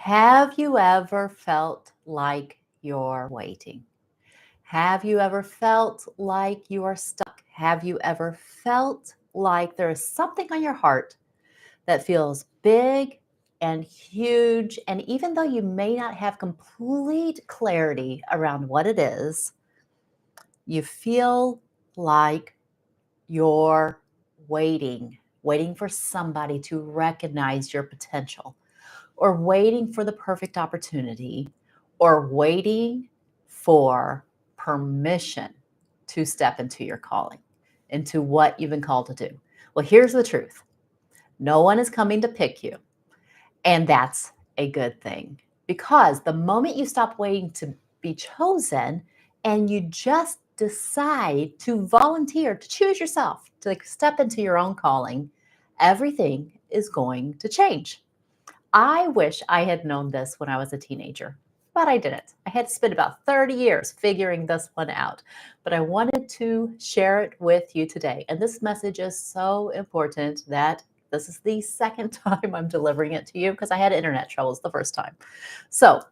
Have you ever felt like you're waiting? Have you ever felt like you are stuck? Have you ever felt like there is something on your heart that feels big and huge? And even though you may not have complete clarity around what it is, you feel like you're waiting for somebody to recognize your potential, or waiting for the perfect opportunity, or waiting for permission to step into your calling, into what you've been called to do. Well, here's the truth: no one is coming to pick you, and that's a good thing. Because the moment you stop waiting to be chosen and you just decide to volunteer, to choose yourself, to step into your own calling, everything is going to change. I wish I had known this when I was a teenager, but I didn't. I had to spend about 30 years figuring this one out. But I wanted to share it with you today. And this message is so important that this is the second time I'm delivering it to you, because I had internet troubles the first time. So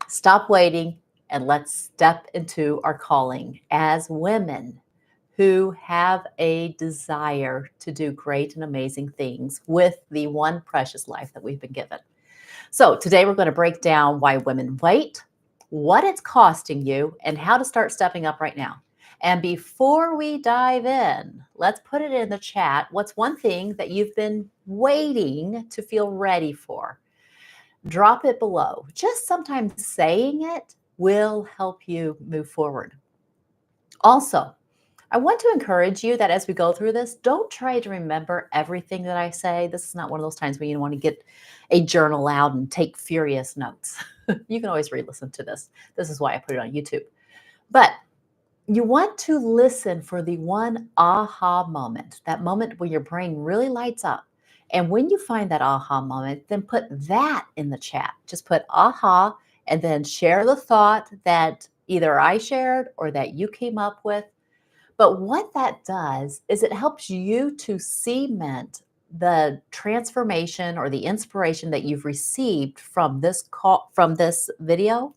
stop waiting and let's step into our calling as women who have a desire to do great and amazing things with the one precious life that we've been given. So, today we're going to break down why women wait, what it's costing you, and how to start stepping up right now. And before we dive in, let's put it in the chat. What's one thing that you've been waiting to feel ready for? Drop it below. Just sometimes saying it will help you move forward. Also, I want to encourage you that as we go through this, don't try to remember everything that I say. This is not one of those times when you want to get a journal out and take furious notes. You can always re-listen to this. This is why I put it on YouTube. But you want to listen for the one aha moment, that moment where your brain really lights up. And when you find that aha moment, then put that in the chat. Just put aha and then share the thought that either I shared or that you came up with. But what that does is it helps you to cement the transformation or the inspiration that you've received from this call, from this video,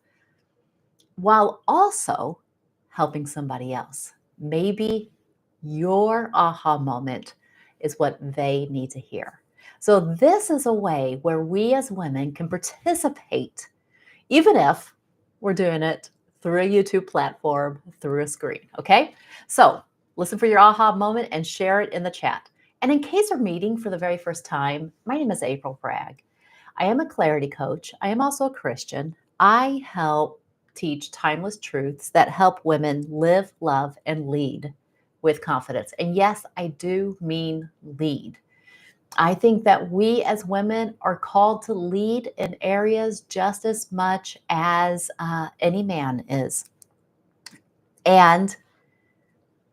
while also helping somebody else. Maybe your aha moment is what they need to hear. So this is a way where we as women can participate, even if we're doing it through a YouTube platform, through a screen, okay? So listen for your aha moment and share it in the chat. And in case we're meeting for the very first time, my name is April Bragg. I am a clarity coach. I am also a Christian. I help teach timeless truths that help women live, love, and lead with confidence. And yes, I do mean lead. I think that we as women are called to lead in areas just as much as any man is. And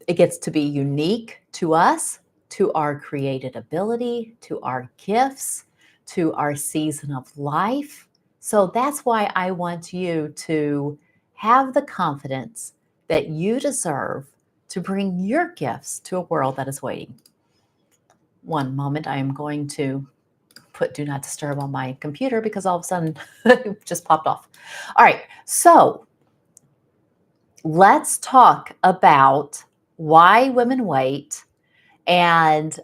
it gets to be unique to us, to our created ability, to our gifts, to our season of life. So that's why I want you to have the confidence that you deserve to bring your gifts to a world that is waiting. One moment, I am going to put do not disturb on my computer because all of a sudden it just popped off. All right, so let's talk about why women wait and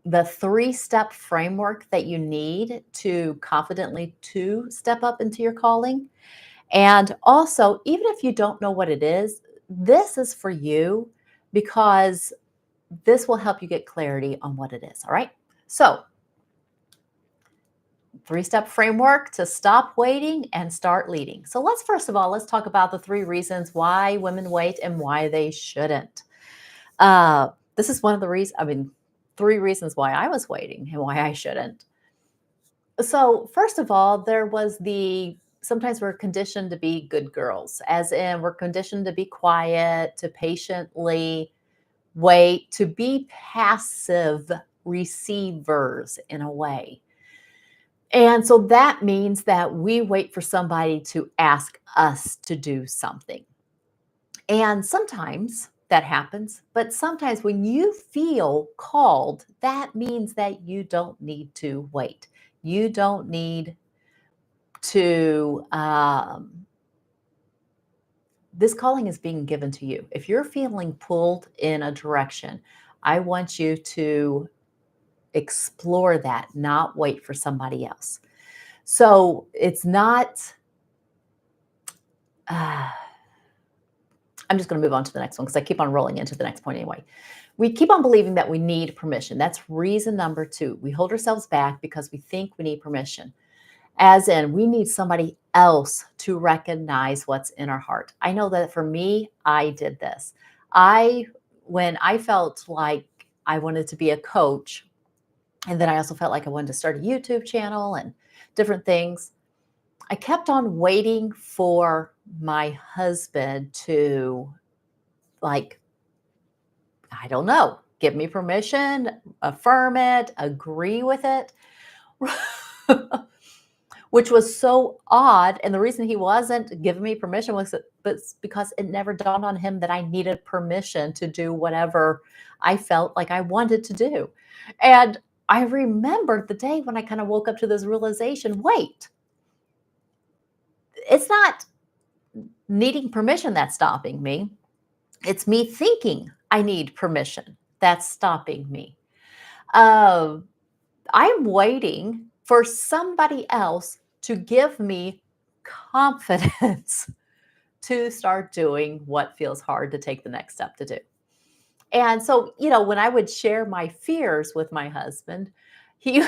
the three-step framework that you need to confidently to step up into your calling. And also, even if you don't know what it is, this is for you, because this will help you get clarity on what it is. All right. So, three-step framework to stop waiting and start leading. So let's first of all, let's talk about the three reasons why women wait and why they shouldn't. This is one of the reasons, three reasons why I was waiting and why I shouldn't. So first of all, there was sometimes we're conditioned to be good girls, as in we're conditioned to be quiet, to patiently wait, to be passive receivers in a way. And so that means that we wait for somebody to ask us to do something. And sometimes that happens, but sometimes when you feel called, that means that you don't need to wait. You don't need to, this calling is being given to you. If you're feeling pulled in a direction, I want you to explore that, not wait for somebody else. So it's not, uh, I'm just going to move on to the next one because I keep on rolling into the next point anyway. We keep on believing that we need permission. That's reason number 2. We hold ourselves back because we think we need permission, as in we need somebody else to recognize what's in our heart. I know that for me, I did this. When I felt like I wanted to be a coach, and then I also felt like I wanted to start a YouTube channel and different things, I kept on waiting for my husband to, like, I don't know, give me permission, affirm it, agree with it, which was so odd. And the reason he wasn't giving me permission was because it never dawned on him that I needed permission to do whatever I felt like I wanted to do. And I remembered the day when I kind of woke up to this realization, wait, it's not needing permission that's stopping me. It's me thinking I need permission that's stopping me. Uh, I'm waiting for somebody else to give me confidence to start doing what feels hard to take the next step to do. And so, when I would share my fears with my husband, he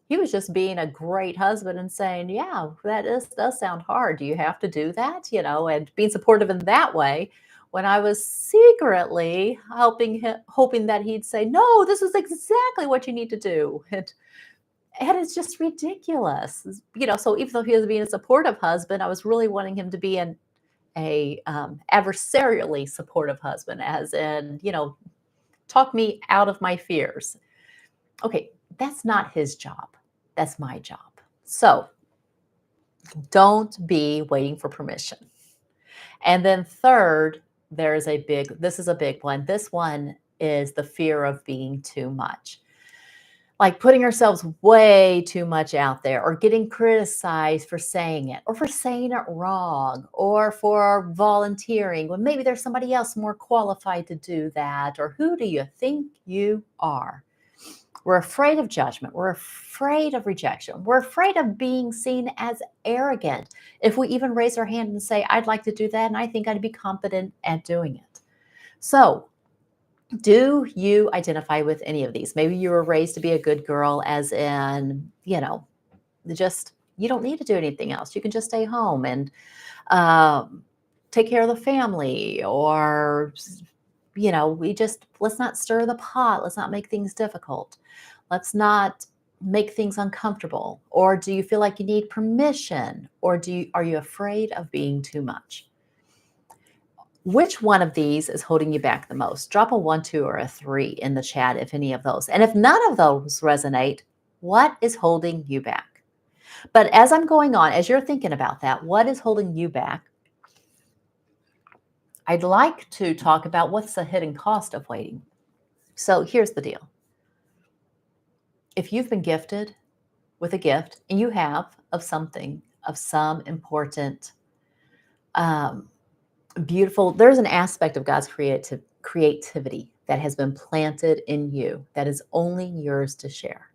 he was just being a great husband and saying, "Yeah, does sound hard. Do you have to do that?" And being supportive in that way. When I was secretly helping him, hoping that he'd say, "No, this is exactly what you need to do," and it's just ridiculous. So even though he was being a supportive husband, I was really wanting him to be a adversarially supportive husband, as in, talk me out of my fears. Okay, that's not his job. That's my job. So don't be waiting for permission. And then third, this is a big one. This one is the fear of being too much. Like putting ourselves way too much out there, or getting criticized for saying it, or for saying it wrong, or for volunteering when maybe there's somebody else more qualified to do that. Or who do you think you are? We're afraid of judgment. We're afraid of rejection. We're afraid of being seen as arrogant. If we even raise our hand and say, I'd like to do that, and I think I'd be competent at doing it. So, do you identify with any of these? Maybe you were raised to be a good girl, as in, just you don't need to do anything else. You can just stay home and take care of the family, or let's not stir the pot. Let's not make things difficult. Let's not make things uncomfortable. Or do you feel like you need permission? Or are you afraid of being too much? Which one of these is holding you back the most? Drop a 1, 2, or a 3 in the chat if any of those. And if none of those resonate, what is holding you back? But as I'm going on, as you're thinking about that, what is holding you back? I'd like to talk about what's the hidden cost of waiting. So here's the deal. If you've been gifted with a gift, and you have, of something, of some important, beautiful, there's an aspect of God's creativity that has been planted in you that is only yours to share.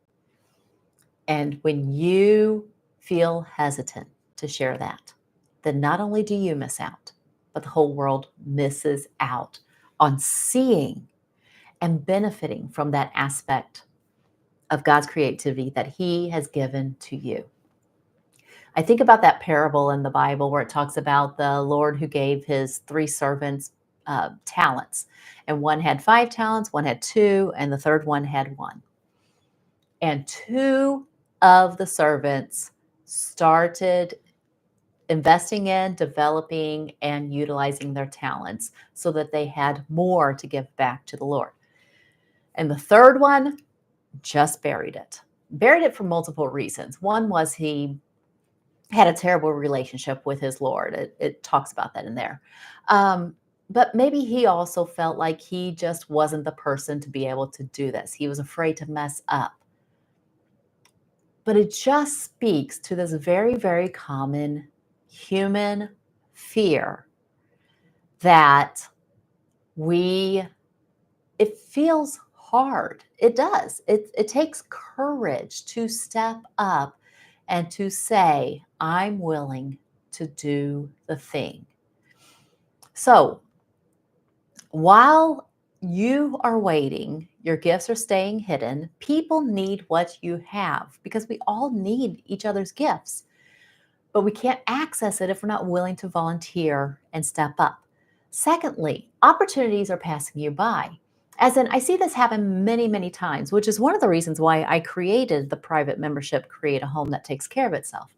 And when you feel hesitant to share that, then not only do you miss out, but the whole world misses out on seeing and benefiting from that aspect of God's creativity that He has given to you. I think about that parable in the Bible where it talks about the Lord who gave his 3 servants talents. And one had 5 talents, one had 2, and the third one had 1. And 2 of the servants started investing in, developing, and utilizing their talents so that they had more to give back to the Lord. And the third one just buried it for multiple reasons. One was he had a terrible relationship with his Lord. It talks about that in there. But maybe he also felt like he just wasn't the person to be able to do this. He was afraid to mess up. But it just speaks to this very, very common human fear that we it feels hard. It does. It takes courage to step up and to say, I'm willing to do the thing. So while you are waiting, your gifts are staying hidden. People need what you have because we all need each other's gifts, but we can't access it if we're not willing to volunteer and step up. Secondly, opportunities are passing you by. As in, I see this happen many, many times, which is one of the reasons why I created the private membership, Create a Home That Takes Care of Itself,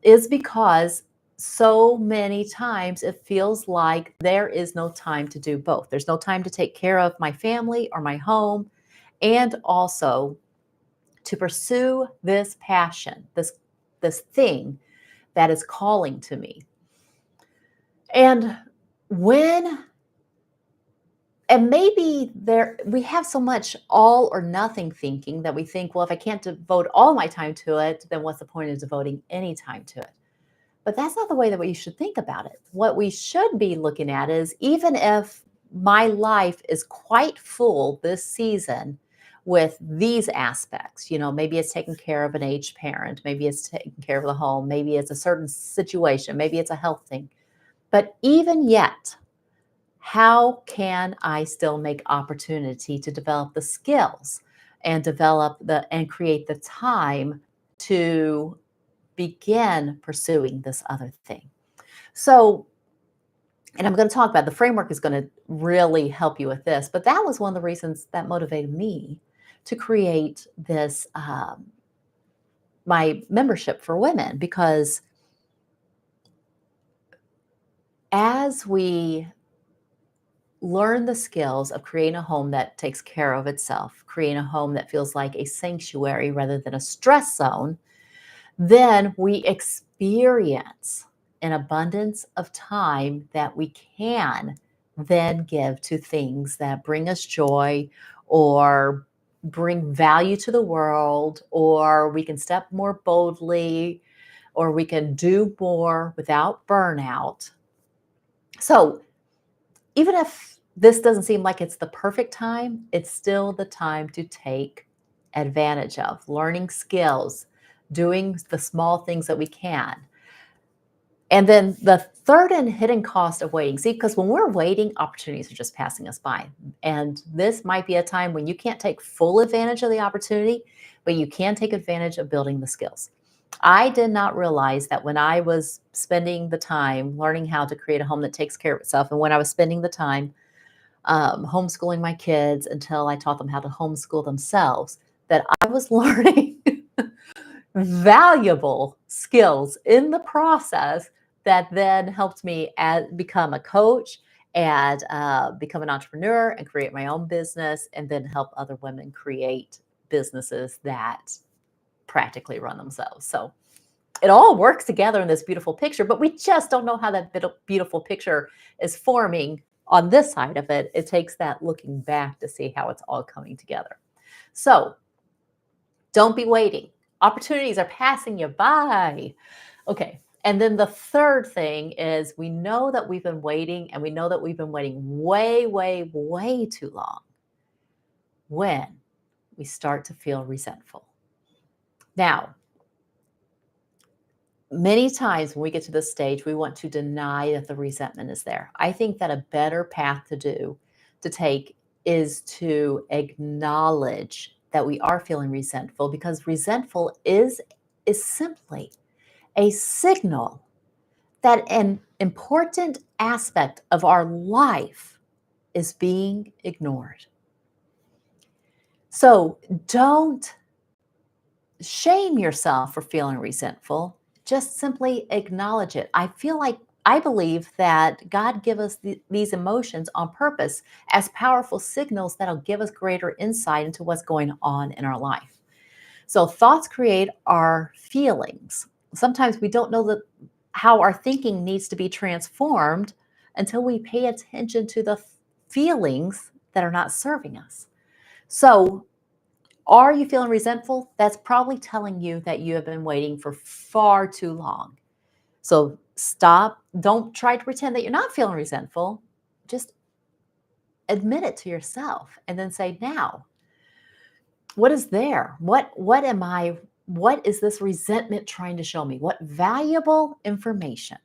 is because so many times it feels like there is no time to do both. There's no time to take care of my family or my home, and also to pursue this passion, this thing that is calling to me. And when and maybe we have so much all or nothing thinking that we think, well, if I can't devote all my time to it, then what's the point of devoting any time to it? But that's not the way that we should think about it. What we should be looking at is, even if my life is quite full this season with these aspects, maybe it's taking care of an aged parent, maybe it's taking care of the home, maybe it's a certain situation, maybe it's a health thing. But even yet, how can I still make opportunity to develop the skills and and create the time to begin pursuing this other thing? So, and I'm going to talk about the framework is going to really help you with this, but that was one of the reasons that motivated me to create this my membership for women, because as we learn the skills of creating a home that takes care of itself, creating a home that feels like a sanctuary rather than a stress zone, then we experience an abundance of time that we can then give to things that bring us joy or bring value to the world, or we can step more boldly, or we can do more without burnout. So even if this doesn't seem like it's the perfect time, it's still the time to take advantage of learning skills, doing the small things that we can. And then the third and hidden cost of waiting. See, because when we're waiting, opportunities are just passing us by. And this might be a time when you can't take full advantage of the opportunity, but you can take advantage of building the skills. I did not realize that when I was spending the time learning how to create a home that takes care of itself, and when I was spending the time homeschooling my kids until I taught them how to homeschool themselves, that I was learning valuable skills in the process that then helped me become a coach and become an entrepreneur and create my own business, and then help other women create businesses that practically run themselves. So it all works together in this beautiful picture, but we just don't know how that beautiful picture is forming on this side of it. It takes that looking back to see how it's all coming together. So don't be waiting. Opportunities are passing you by. Okay. And then the third thing is, we know that we've been waiting, and we know that we've been waiting way, way, way too long when we start to feel resentful. Now, many times when we get to this stage, we want to deny that the resentment is there. I think that a better path to take is to acknowledge that we are feeling resentful, because resentful is simply a signal that an important aspect of our life is being ignored. So don't shame yourself for feeling resentful. Just simply acknowledge it. I believe that God give us these emotions on purpose as powerful signals that'll give us greater insight into what's going on in our life. So thoughts create our feelings. Sometimes we don't know how our thinking needs to be transformed until we pay attention to the feelings that are not serving us. So Are you feeling resentful? That's probably telling you that you have been waiting for far too long. So stop. Don't try to pretend that you're not feeling resentful. Just admit it to yourself and then say, now, what is there? What is this resentment trying to show me? What valuable information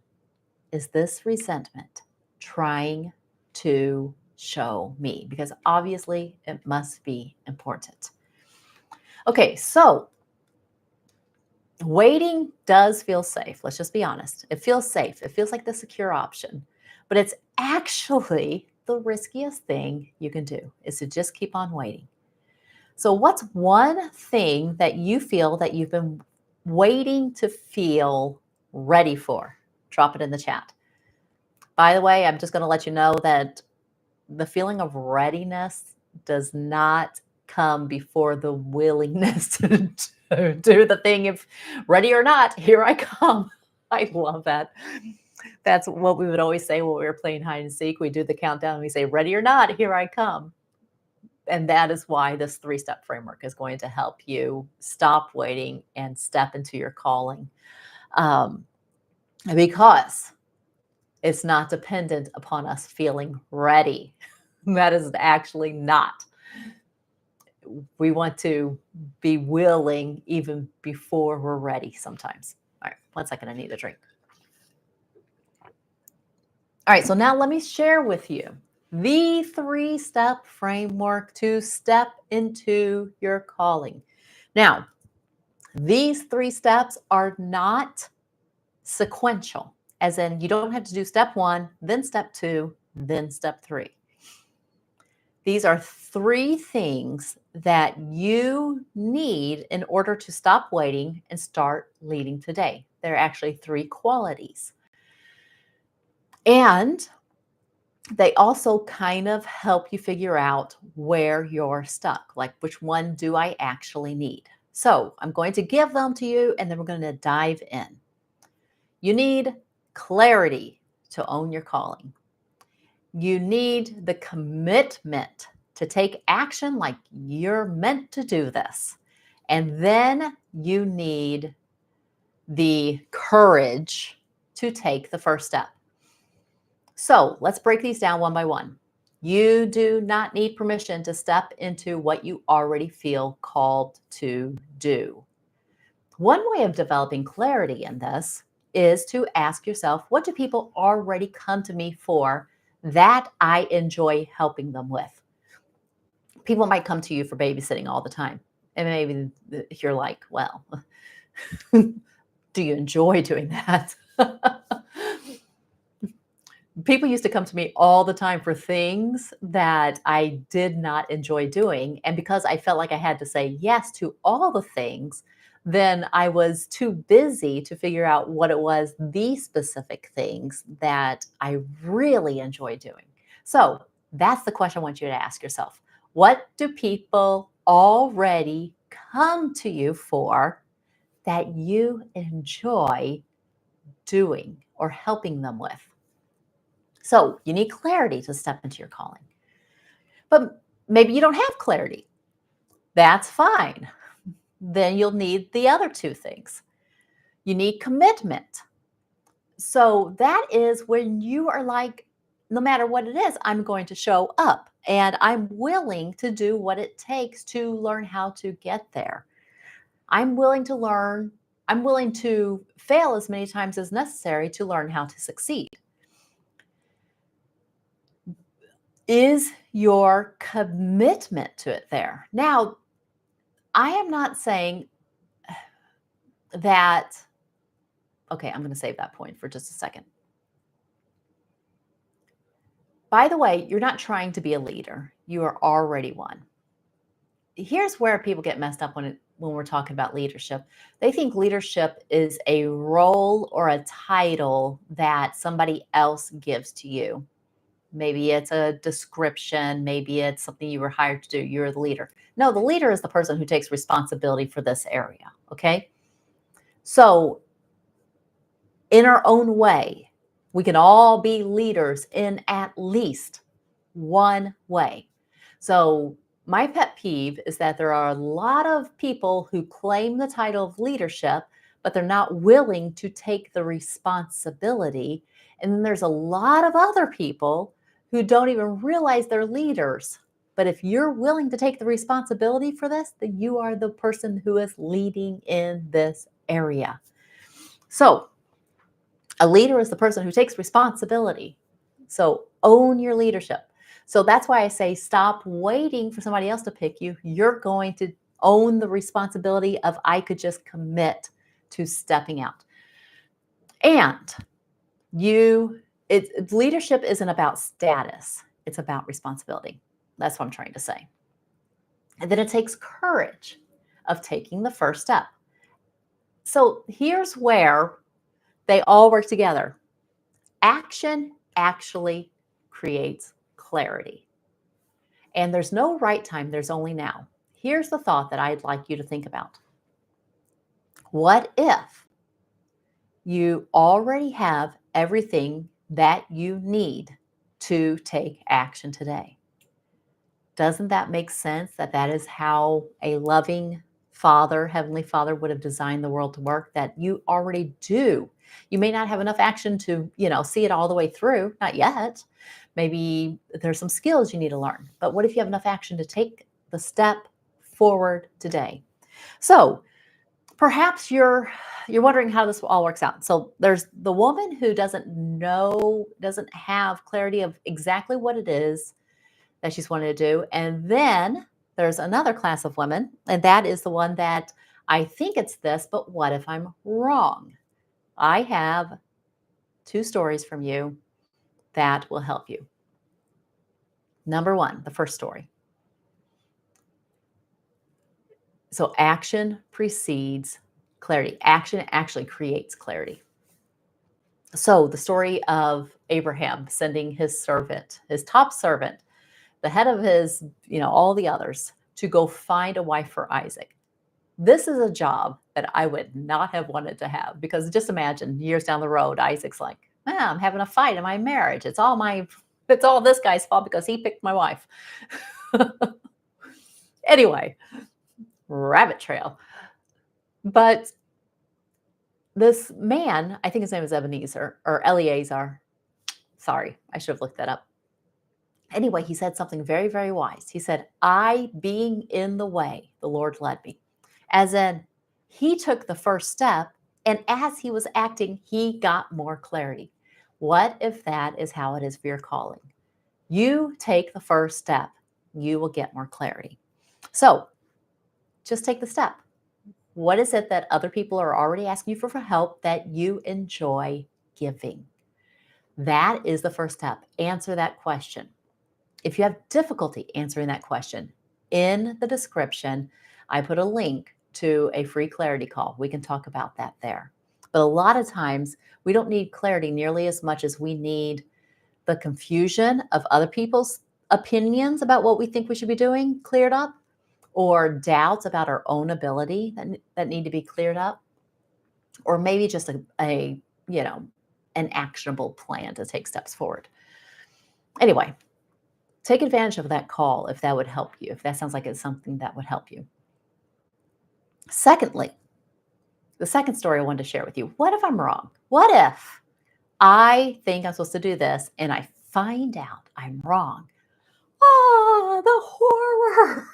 is this resentment trying to show me? Because obviously it must be important. Okay, so waiting does feel safe. Let's just be honest. It feels safe. It feels like the secure option, but it's actually the riskiest thing you can do is to just keep on waiting. So, what's one thing that you feel that you've been waiting to feel ready for? Drop it in the chat. By the way, I'm just going to let you know that the feeling of readiness does not come before the willingness to do the thing. If ready or not, here I come. I love that. That's what we would always say when we were playing hide and seek. We do the countdown and we say, ready or not, here I come. And that is why this 3-step framework is going to help you stop waiting and step into your calling. Because it's not dependent upon us feeling ready. That is actually not. We want to be willing even before we're ready sometimes. All right, 1 second, I need a drink. All right, so now let me share with you the 3-step framework to step into your calling. Now, these 3 steps are not sequential, as in you don't have to do step 1, then step 2, then step 3. These are 3 things that you need in order to stop waiting and start leading today. They're actually 3 qualities. And they also kind of help you figure out where you're stuck, like which one do I actually need? So I'm going to give them to you and then we're going to dive in. You need clarity to own your calling. You need the commitment to take action like you're meant to do this. And then you need the courage to take the first step. So let's break these down one by one. You do not need permission to step into what you already feel called to do. One way of developing clarity in this is to ask yourself, what do people already come to me for that I enjoy helping them with? People might come to you for babysitting all the time. And maybe you're like, well, do you enjoy doing that? People used to come to me all the time for things that I did not enjoy doing. And because I felt like I had to say yes to all the things, then I was too busy to figure out what it was, the specific things that I really enjoy doing. So that's the question I want you to ask yourself. What do people already come to you for that you enjoy doing or helping them with? So you need clarity to step into your calling. But maybe you don't have clarity. That's fine. Then you'll need the other 2 things. You need commitment. So that is when you are like, no matter what it is, I'm going to show up and I'm willing to do what it takes to learn how to get there. I'm willing to learn. I'm willing to fail as many times as necessary to learn how to succeed. Is your commitment to it there? Now, I am not saying that, okay, I'm going to save that point for just a second. By the way, you're not trying to be a leader. You are already one. Here's where people get messed up when we're talking about leadership. They think leadership is a role or a title that somebody else gives to you. Maybe it's a description. Maybe it's something you were hired to do. You're the leader. No, the leader is the person who takes responsibility for this area. Okay. So, in our own way, we can all be leaders in at least one way. So, My pet peeve is that there are a lot of people who claim the title of leadership, but they're not willing to take the responsibility. And then there's a lot of other people who don't even realize they're leaders. But if you're willing to take the responsibility for this, then you are the person who is leading in this area. So, a leader is the person who takes responsibility. So, own your leadership. So that's why I say stop waiting for somebody else to pick you. You're going to own the responsibility of I could just commit to stepping out. And leadership isn't about status. It's about responsibility. That's what I'm trying to say. And then it takes courage of taking the first step. So here's where they all work together. Action actually creates clarity. And there's no right time, there's only now. Here's the thought that I'd like you to think about. What if you already have everything that you need to take action today? Doesn't that make sense that that is how a loving Father, Heavenly Father, would have designed the world to work? That you already do. You may not have enough action to, see it all the way through, not yet. Maybe there's some skills you need to learn. But what if you have enough action to take the step forward today? So perhaps you're wondering how this all works out. So there's the woman who doesn't have clarity of exactly what it is that she's wanting to do. And then there's another class of women, and that is the one that I think it's this, but what if I'm wrong? I have 2 stories from you that will help you. Number 1, the first story. So action precedes clarity. Action actually creates clarity. So the story of Abraham sending his servant, his top servant, the head of his, all the others, to go find a wife for Isaac. This is a job that I would not have wanted to have, because just imagine years down the road, Isaac's like, I'm having a fight in my marriage. It's all this guy's fault because he picked my wife. Anyway, rabbit trail. But this man, I think his name is Ebenezer or Eleazar. Sorry, I should have looked that up. Anyway, he said something very, very wise. He said, I being in the way, the Lord led me. As in, he took the first step, and as he was acting, he got more clarity. What if that is how it is for your calling? You take the first step, you will get more clarity. So just take the step. What is it that other people are already asking you for help that you enjoy giving? That is the first step. Answer that question. If you have difficulty answering that question, in the description, I put a link to a free clarity call. We can talk about that there. But a lot of times, we don't need clarity nearly as much as we need the confusion of other people's opinions about what we think we should be doing cleared up, or doubts about our own ability that need to be cleared up, or maybe just an actionable plan to take steps forward. Anyway, take advantage of that call if that would help you, if that sounds like it's something that would help you. Secondly, the second story I wanted to share with you. What if I'm wrong? What if I think I'm supposed to do this and I find out I'm wrong? Oh, the horror.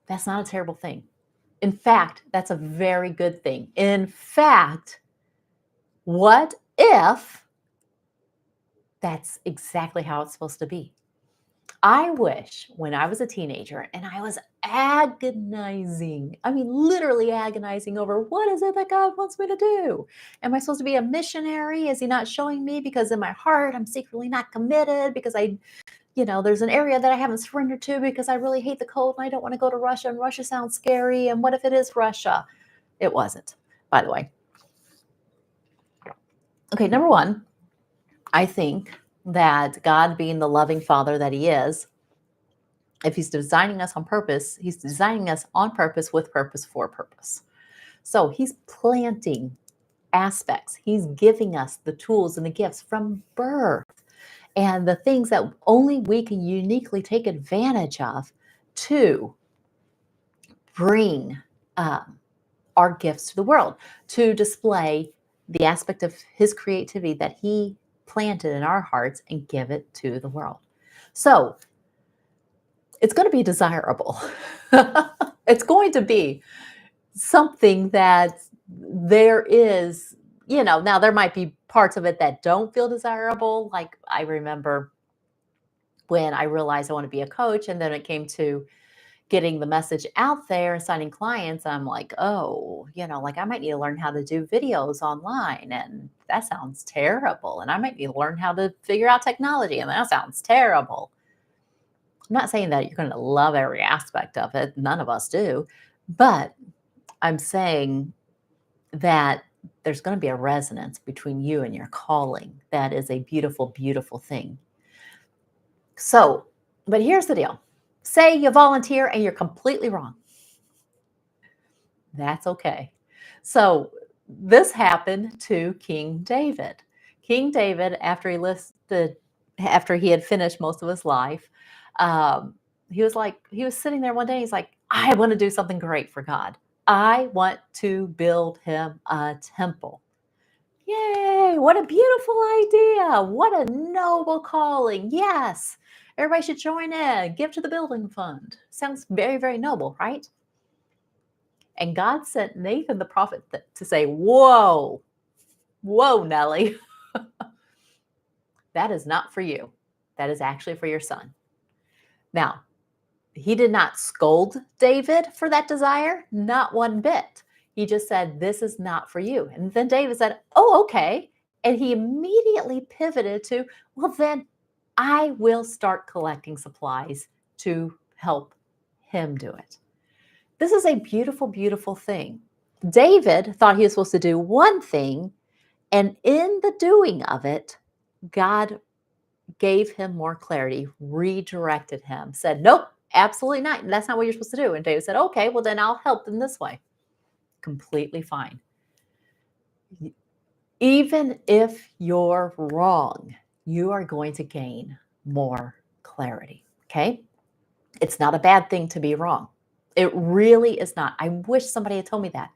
That's not a terrible thing. In fact, that's a very good thing. In fact, what if that's exactly how it's supposed to be? I wish when I was a teenager and I was agonizing, literally agonizing over what is it that God wants me to do? Am I supposed to be a missionary? Is he not showing me because in my heart I'm secretly not committed because there's an area that I haven't surrendered to because I really hate the cold and I don't want to go to Russia and Russia sounds scary. And what if it is Russia? It wasn't, by the way. Okay, number 1, I think that God, being the loving Father that he is, if he's designing us on purpose, he's designing us on purpose, with purpose, for purpose. So he's planting aspects. He's giving us the tools and the gifts from birth. and the things that only we can uniquely take advantage of to bring um, our gifts to the world, to display the aspect of his creativity that he planted in our hearts and give it to the world. So it's going to be desirable. It's going to be something that there is, now there might be parts of it that don't feel desirable. Like I remember when I realized I want to be a coach, and then it came to getting the message out there and signing clients, I'm like, oh, like I might need to learn how to do videos online. And that sounds terrible. And I might need to learn how to figure out technology. And that sounds terrible. I'm not saying that you're going to love every aspect of it. None of us do. But I'm saying that there's going to be a resonance between you and your calling. That is a beautiful, beautiful thing. So, but here's the deal. Say you volunteer and you're completely wrong. That's okay. So this happened to King David. King David, after he had finished most of his life, um, he was sitting there one day. He's like, I want to do something great for God. I want to build him a temple. Yay! What a beautiful idea. What a noble calling. Yes. Everybody should join in. Give to the building fund. Sounds very, very noble, right? And God sent Nathan the prophet to say, whoa, whoa, Nellie, that is not for you. That is actually for your son. Now, he did not scold David for that desire, not one bit. He just said, this is not for you. And then David said, oh, okay. And he immediately pivoted to, well, then I will start collecting supplies to help him do it. This is a beautiful, beautiful thing. David thought he was supposed to do one thing, and in the doing of it, God gave him more clarity, redirected him, said, nope, absolutely not. That's not what you're supposed to do. And David said, okay, well, then I'll help them this way. Completely fine. Even if you're wrong, you are going to gain more clarity. Okay. It's not a bad thing to be wrong. It really is not. I wish somebody had told me that.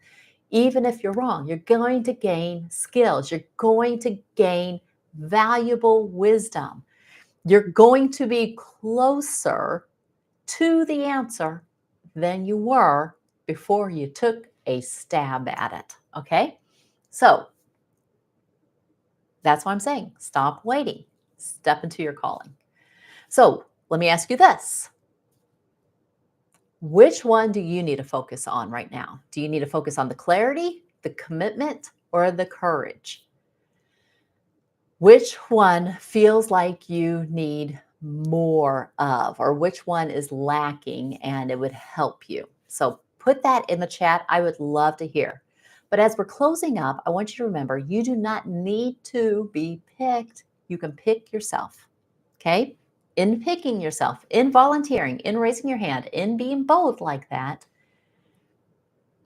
Even if you're wrong, you're going to gain skills. You're going to gain valuable wisdom. You're going to be closer to the answer than you were before you took a stab at it. Okay? So that's why I'm saying stop waiting, step into your calling. So let me ask you this. Which one do you need to focus on right now? Do you need to focus on the clarity, the commitment, or the courage? Which one feels like you need more of, or which one is lacking and it would help you? So put that in the chat. I would love to hear. But as we're closing up, I want you to remember you do not need to be picked. You can pick yourself. Okay? In picking yourself, in volunteering, in raising your hand, in being bold like that,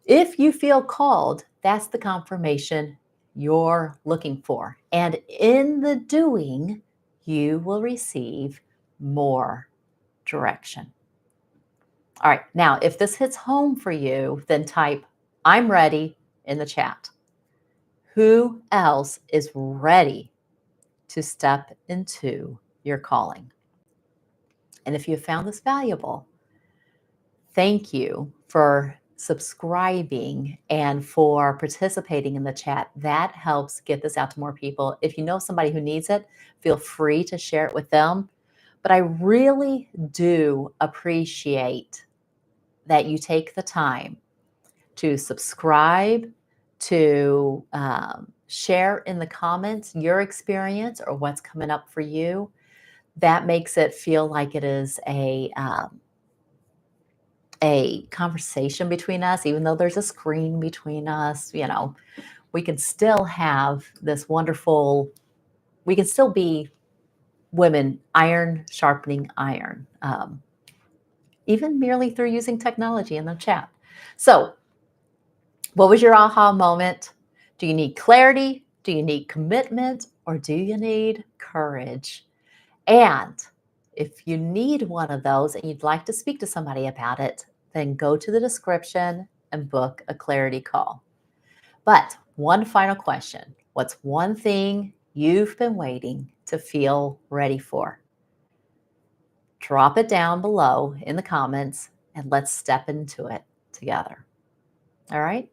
if you feel called, that's the confirmation you're looking for. And in the doing, you will receive more direction. All right, now if this hits home for you, then type I'm ready in the chat. Who else is ready to step into your calling? And if you found this valuable, thank you for subscribing and for participating in the chat. That helps get this out to more people. If you know somebody who needs it, feel free to share it with them. But I really do appreciate that you take the time to subscribe, to share in the comments your experience or what's coming up for you. That makes it feel like it is a conversation between us, even though there's a screen between us. We can still have this wonderful, we can still be women, iron sharpening iron, even merely through using technology in the chat. So what was your aha moment? Do you need clarity? Do you need commitment? Or do you need courage? And if you need one of those and you'd like to speak to somebody about it, then go to the description and book a clarity call. But one final question. What's one thing you've been waiting to feel ready for? Drop it down below in the comments and let's step into it together. All right?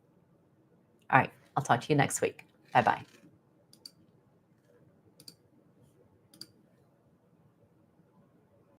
All right. I'll talk to you next week. Bye-bye.